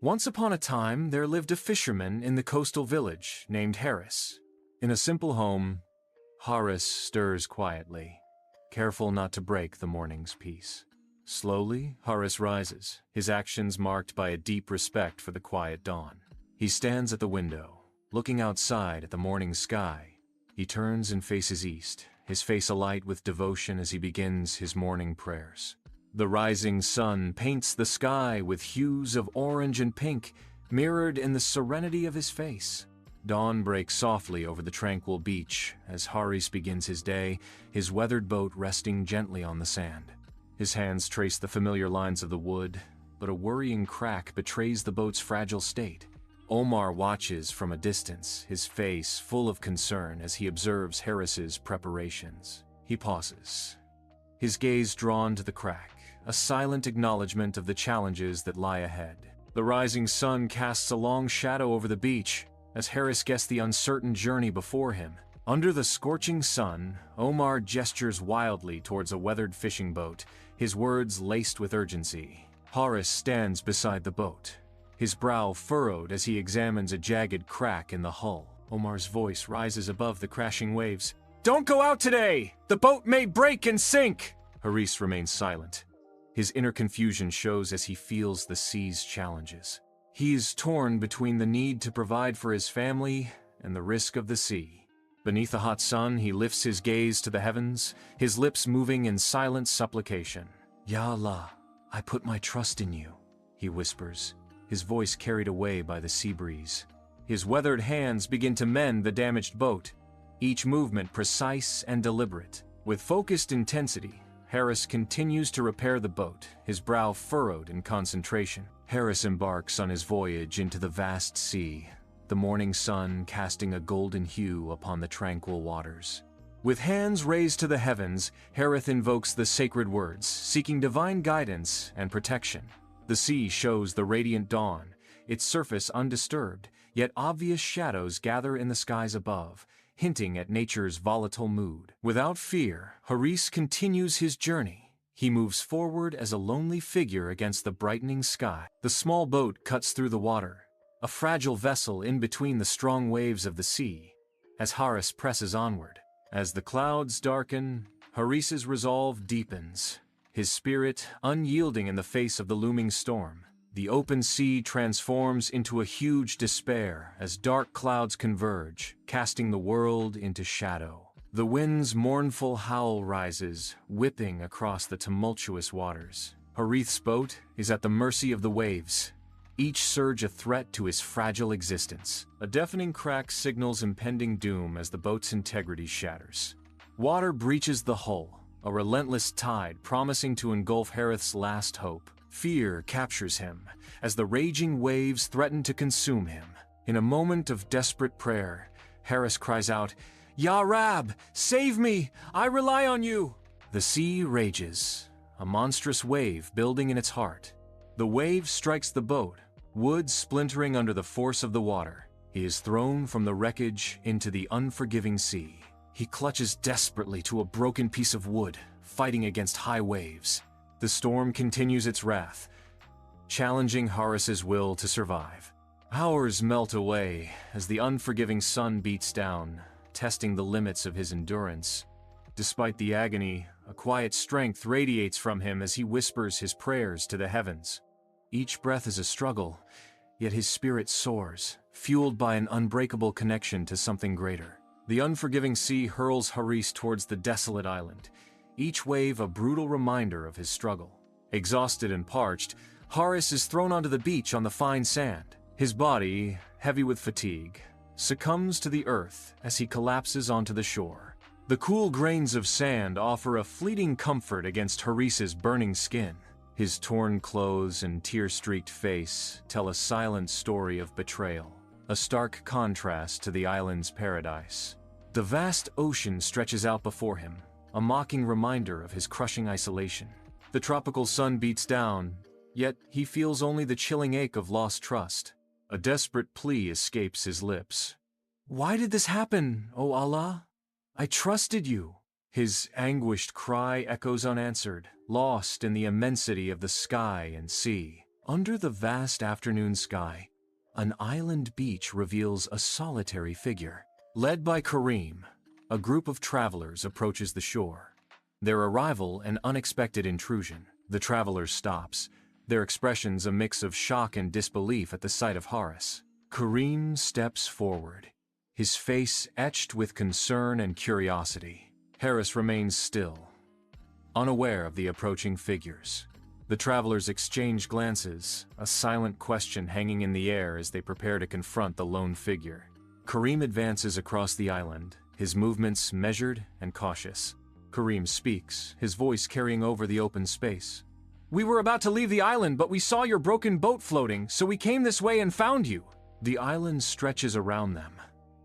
Once upon a time, there lived a fisherman in the coastal village named Harris. In a simple home, Harris stirs quietly, careful not to break the morning's peace. Slowly, Harris rises, his actions marked by a deep respect for the quiet dawn. He stands at the window, looking outside at the morning sky. He turns and faces east, his face alight with devotion as he begins his morning prayers. The rising sun paints the sky with hues of orange and pink, mirrored in the serenity of his face. Dawn breaks softly over the tranquil beach as Harris begins his day, his weathered boat resting gently on the sand. His hands trace the familiar lines of the wood, but a worrying crack betrays the boat's fragile state. Omar watches from a distance, his face full of concern as he observes Harris's preparations. He pauses, his gaze drawn to the crack, a silent acknowledgement of the challenges that lie ahead. The rising sun casts a long shadow over the beach as Harris guesses the uncertain journey before him. Under the scorching sun, Omar gestures wildly towards a weathered fishing boat, his words laced with urgency. Harris stands beside the boat, his brow furrowed as he examines a jagged crack in the hull. Omar's voice rises above the crashing waves. "Don't go out today! The boat may break and sink!" Harris remains silent. His inner confusion shows as he feels the sea's challenges. He is torn between the need to provide for his family and the risk of the sea. Beneath the hot sun, he lifts his gaze to the heavens, his lips moving in silent supplication. "Ya Allah, I put my trust in you," he whispers, his voice carried away by the sea breeze. His weathered hands begin to mend the damaged boat, each movement precise and deliberate. With focused intensity, Harris continues to repair the boat, his brow furrowed in concentration. Harris embarks on his voyage into the vast sea, the morning sun casting a golden hue upon the tranquil waters. With hands raised to the heavens, Harris invokes the sacred words, seeking divine guidance and protection. The sea shows the radiant dawn, its surface undisturbed, yet obvious shadows gather in the skies above, hinting at nature's volatile mood. Without fear, Harris continues his journey. He moves forward as a lonely figure against the brightening sky. The small boat cuts through the water, a fragile vessel in between the strong waves of the sea, as Harris presses onward. As the clouds darken, Harris's resolve deepens, his spirit unyielding in the face of the looming storm. The open sea transforms into a huge despair as dark clouds converge, casting the world into shadow. The wind's mournful howl rises, whipping across the tumultuous waters. Harith's boat is at the mercy of the waves, each surge a threat to his fragile existence. A deafening crack signals impending doom as the boat's integrity shatters. Water breaches the hull, a relentless tide promising to engulf Harith's last hope. Fear captures him as the raging waves threaten to consume him. In a moment of desperate prayer, Harris cries out, "Ya Rabb, save me! I rely on you!" The sea rages, a monstrous wave building in its heart. The wave strikes the boat, wood splintering under the force of the water. He is thrown from the wreckage into the unforgiving sea. He clutches desperately to a broken piece of wood, fighting against high waves. The storm continues its wrath, challenging Harris's will to survive. Hours melt away as the unforgiving sun beats down, testing the limits of his endurance. Despite the agony, a quiet strength radiates from him as he whispers his prayers to the heavens. Each breath is a struggle, yet his spirit soars, fueled by an unbreakable connection to something greater. The unforgiving sea hurls Harris towards the desolate island, each wave a brutal reminder of his struggle. Exhausted and parched, Harris is thrown onto the beach on the fine sand. His body, heavy with fatigue, succumbs to the earth as he collapses onto the shore. The cool grains of sand offer a fleeting comfort against Harris's burning skin. His torn clothes and tear-streaked face tell a silent story of betrayal, a stark contrast to the island's paradise. The vast ocean stretches out before him, a mocking reminder of his crushing isolation. The tropical sun beats down, yet he feels only the chilling ache of lost trust. A desperate plea escapes his lips. "Why did this happen, O Allah? I trusted you." His anguished cry echoes unanswered, lost in the immensity of the sky and sea. Under the vast afternoon sky, an island beach reveals a solitary figure. Led by Kareem, a group of travelers approaches the shore. Their arrival an unexpected intrusion. The travelers stops, their expressions a mix of shock and disbelief at the sight of Horace. Kareem steps forward, his face etched with concern and curiosity. Harris remains still, unaware of the approaching figures. The travelers exchange glances, a silent question hanging in the air as they prepare to confront the lone figure. Kareem advances across the island, his movements measured and cautious. Kareem speaks, his voice carrying over the open space. "We were about to leave the island, but we saw your broken boat floating, so we came this way and found you." The island stretches around them,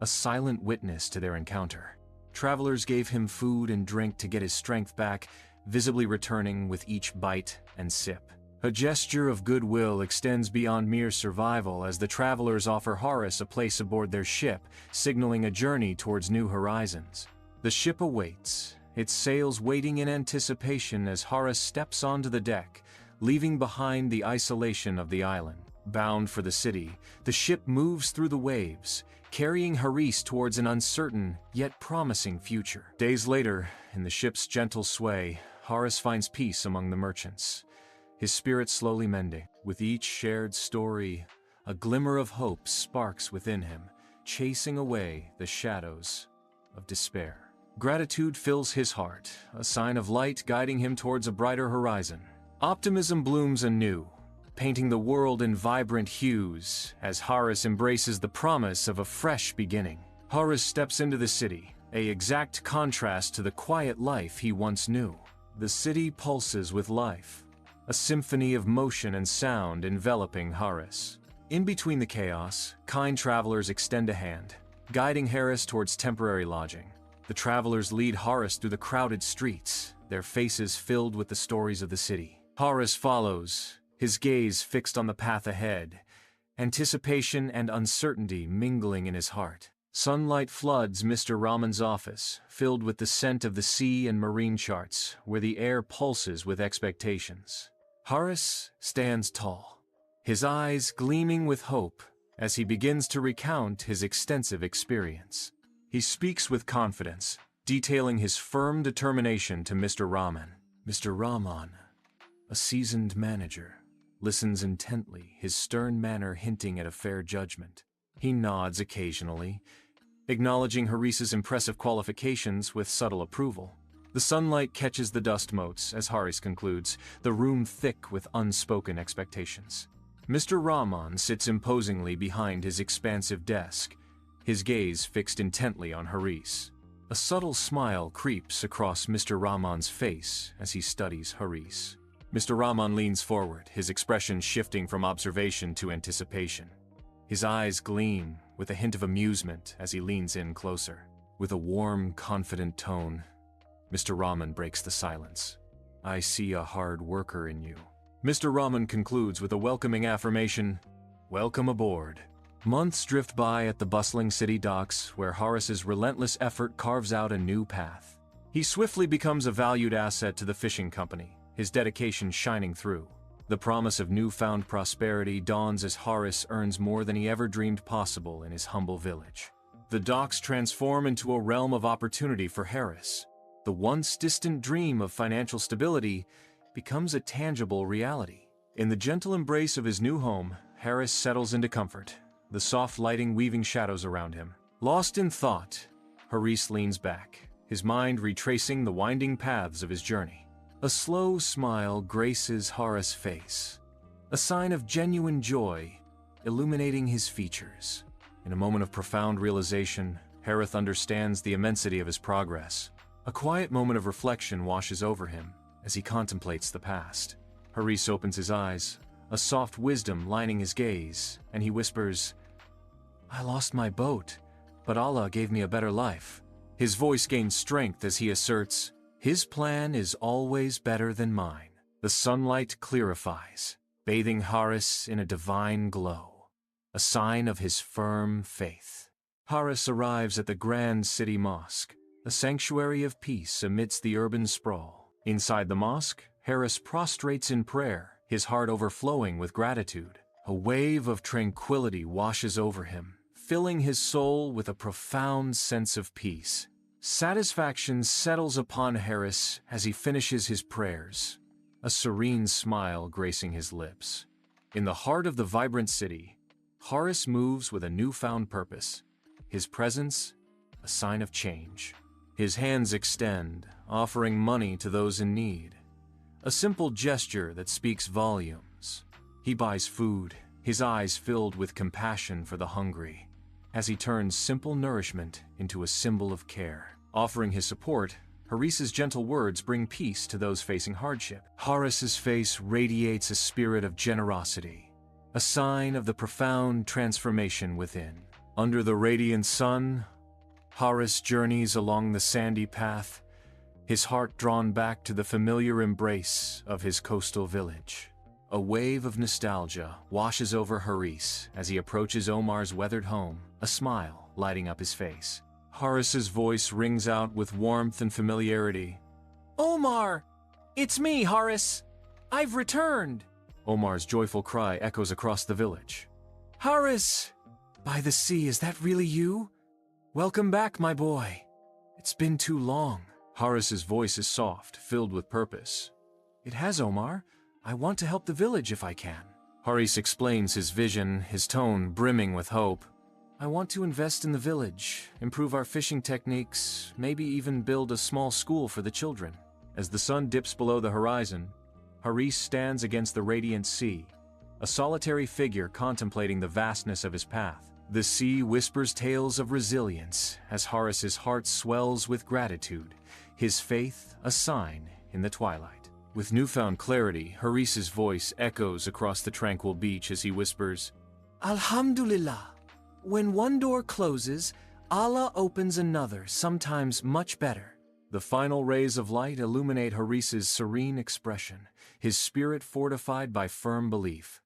a silent witness to their encounter. Travelers gave him food and drink to get his strength back, visibly returning with each bite and sip. A gesture of goodwill extends beyond mere survival as the travelers offer Horace a place aboard their ship, signaling a journey towards new horizons. The ship awaits, its sails waiting in anticipation as Horace steps onto the deck, leaving behind the isolation of the island. Bound for the city, the ship moves through the waves, carrying Haris towards an uncertain yet promising future. Days later, in the ship's gentle sway, Horace finds peace among the merchants, his spirit slowly mending. With each shared story, a glimmer of hope sparks within him, chasing away the shadows of despair. Gratitude fills his heart, a sign of light guiding him towards a brighter horizon. Optimism blooms anew, painting the world in vibrant hues as Horace embraces the promise of a fresh beginning. Horace steps into the city, an exact contrast to the quiet life he once knew. The city pulses with life, a symphony of motion and sound enveloping Horace. In between the chaos, kind travelers extend a hand, guiding Harris towards temporary lodging. The travelers lead Horace through the crowded streets, their faces filled with the stories of the city. Horace follows, his gaze fixed on the path ahead, anticipation and uncertainty mingling in his heart. Sunlight floods Mr. Rahman's office, filled with the scent of the sea and marine charts, where the air pulses with expectations. Horace stands tall, his eyes gleaming with hope as he begins to recount his extensive experience. He speaks with confidence, detailing his firm determination to Mr. Rahman. Mr. Rahman, a seasoned manager, listens intently, his stern manner hinting at a fair judgment. He nods occasionally, acknowledging Haris's impressive qualifications with subtle approval. The sunlight catches the dust motes as Haris concludes, the room thick with unspoken expectations. Mr. Rahman sits imposingly behind his expansive desk, his gaze fixed intently on Haris. A subtle smile creeps across Mr. Rahman's face as he studies Haris. Mr. Rahman leans forward, his expression shifting from observation to anticipation. His eyes gleam with a hint of amusement as he leans in closer. With a warm, confident tone, Mr. Rahman breaks the silence. "I see a hard worker in you." Mr. Rahman concludes with a welcoming affirmation, "Welcome aboard." Months drift by at the bustling city docks where Horace's relentless effort carves out a new path. He swiftly becomes a valued asset to the fishing company, his dedication shining through. The promise of newfound prosperity dawns as Horace earns more than he ever dreamed possible in his humble village. The docks transform into a realm of opportunity for Harris. The once distant dream of financial stability becomes a tangible reality. In the gentle embrace of his new home, Harris settles into comfort, the soft lighting weaving shadows around him. Lost in thought, Haris leans back, his mind retracing the winding paths of his journey. A slow smile graces Horace's face, a sign of genuine joy illuminating his features. In a moment of profound realization, Harith understands the immensity of his progress. A quiet moment of reflection washes over him as he contemplates the past. Haris opens his eyes, a soft wisdom lining his gaze, and he whispers, "I lost my boat, but Allah gave me a better life." His voice gains strength as he asserts, "His plan is always better than mine." The sunlight clarifies, bathing Haris in a divine glow, a sign of his firm faith. Haris arrives at the grand city mosque, a sanctuary of peace amidst the urban sprawl. Inside the mosque, Haris prostrates in prayer, his heart overflowing with gratitude. A wave of tranquility washes over him, filling his soul with a profound sense of peace. Satisfaction settles upon Harris as he finishes his prayers, a serene smile gracing his lips. In the heart of the vibrant city, Harris moves with a newfound purpose, his presence a sign of change. His hands extend, offering money to those in need, a simple gesture that speaks volumes. He buys food, his eyes filled with compassion for the hungry, as he turns simple nourishment into a symbol of care. Offering his support, Haris's gentle words bring peace to those facing hardship. Haris's face radiates a spirit of generosity, a sign of the profound transformation within. Under the radiant sun, Haris journeys along the sandy path, his heart drawn back to the familiar embrace of his coastal village. A wave of nostalgia washes over Haris as he approaches Omar's weathered home, a smile lighting up his face. Haris's voice rings out with warmth and familiarity. "Omar! It's me, Haris! I've returned!" Omar's joyful cry echoes across the village. "Haris! By the sea, is that really you? Welcome back, my boy. It's been too long." Haris's voice is soft, filled with purpose. "It has, Omar. I want to help the village if I can." Haris explains his vision, his tone brimming with hope. "I want to invest in the village, improve our fishing techniques, maybe even build a small school for the children." As the sun dips below the horizon, Haris stands against the radiant sea, a solitary figure contemplating the vastness of his path. The sea whispers tales of resilience as Haris's heart swells with gratitude, his faith a sign in the twilight. With newfound clarity, Haris's voice echoes across the tranquil beach as he whispers, "Alhamdulillah. When one door closes, Allah opens another, sometimes much better." The final rays of light illuminate Haris's serene expression, his spirit fortified by firm belief.